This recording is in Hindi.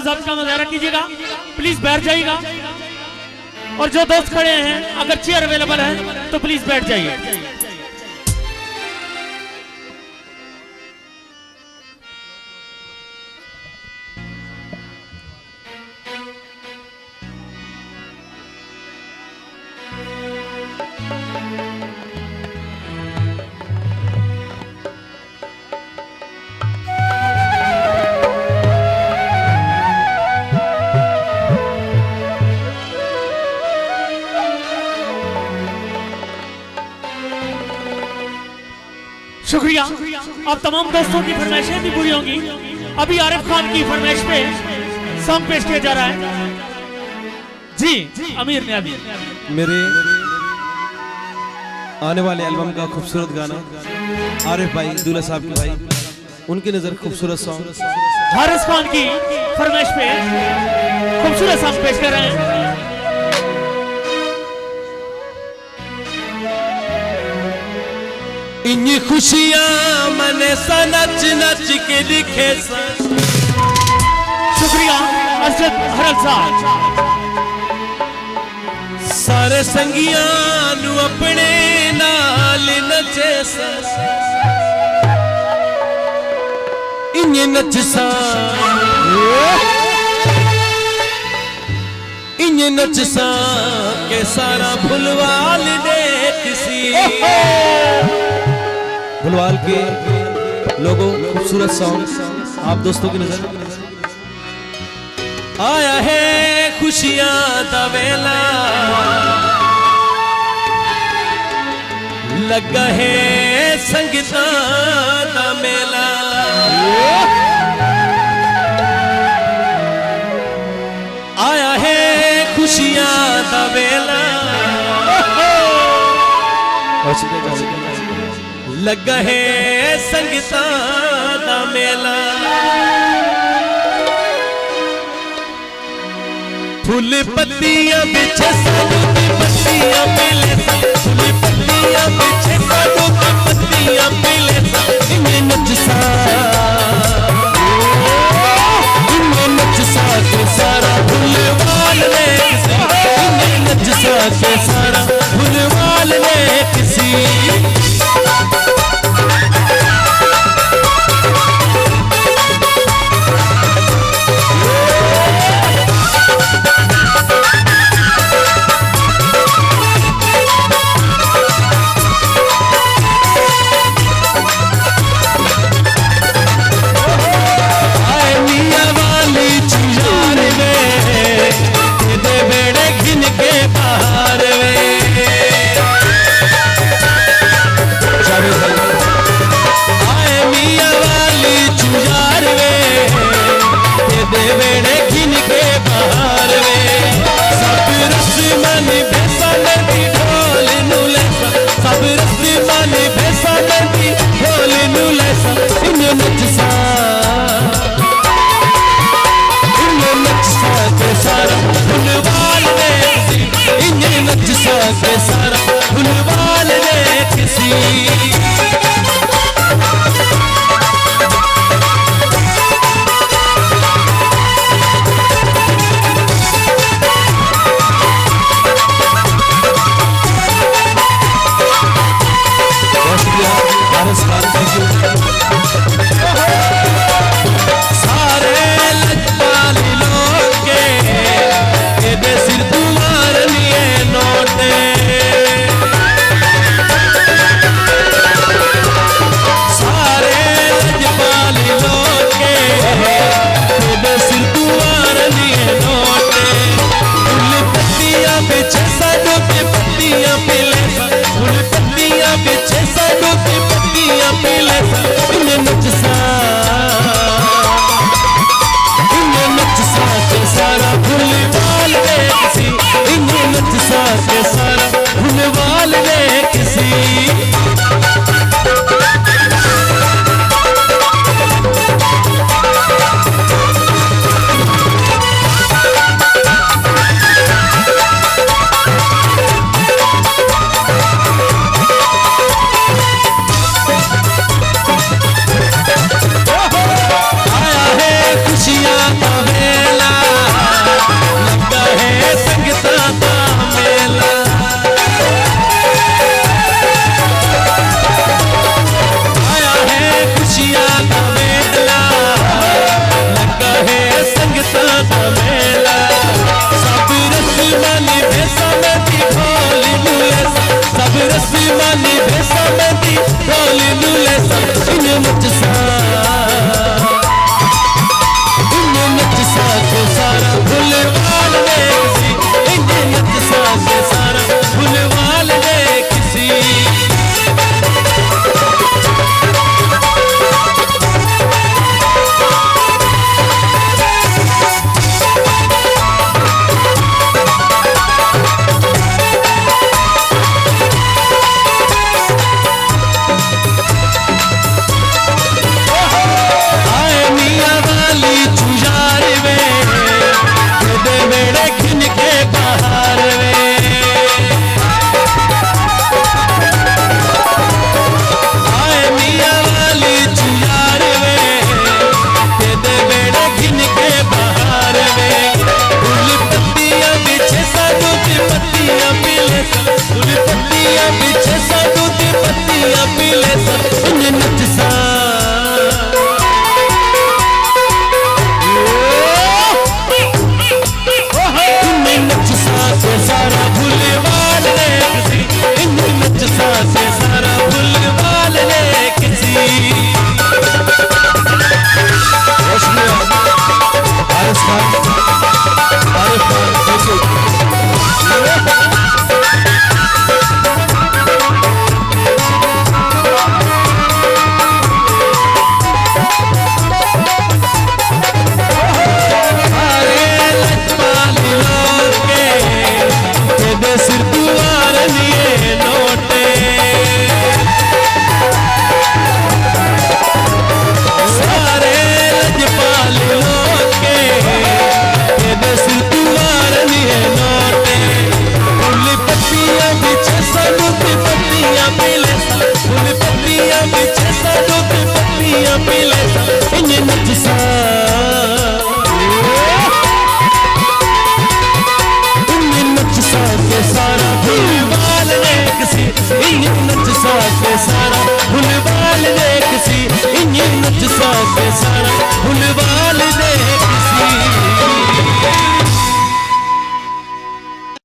साहब का मुजाहरा कीजिएगा, प्लीज बैठ जाइएगा। और जो दोस्त खड़े हैं अगर चेयर अवेलेबल है तो प्लीज बैठ जाइए। शुक्रिया। अब तमाम दोस्तों की फरमाइशें भी पूरी होंगी। अभी आरिफ खान की फरमाइश पे सॉन्ग पेश किया जा रहा है। जी अमीर ने अभी मेरे आने वाले एल्बम का खूबसूरत गाना आरिफ भाई दूल्हा साहब के भाई, उनकी नजर खूबसूरत सॉन्ग हारिस खान की फरमाइश पे खूबसूरत सॉन्ग पेश कर रहे हैं। इन खुशियां मने सा नच नच के लिखे सा। शुक्रिया अरशद हरल साहब। सारे संगियां नू अपने नाल नचे सा। इन नच सा इन नच सा के सारा भुलवाल दे किसी भुलवाल के लोगों खूबसूरत सॉन्ग आप दोस्तों की नजर आया है। खुशियां दा वेला लगा है, संगीतां दा मेला आया है। खुशियां दा वेला लगा है, संगीतां दा मेला। फूल पत्तियां बिछे सानू दी पत्तियां मिले, फूल पत्तियां बिछे सानू दी पत्तियां मिले। इन्हें नच सा इन्हें नच सा के सारा भुलवाल ने किसी। इन्हें नच सा के सारा भुलवाल ने किसी। सारा भुलवाल ने किसी। सारे लजपाली लोग के सिर तुम्हारे लिए नोटे। सारा फुलवाल देख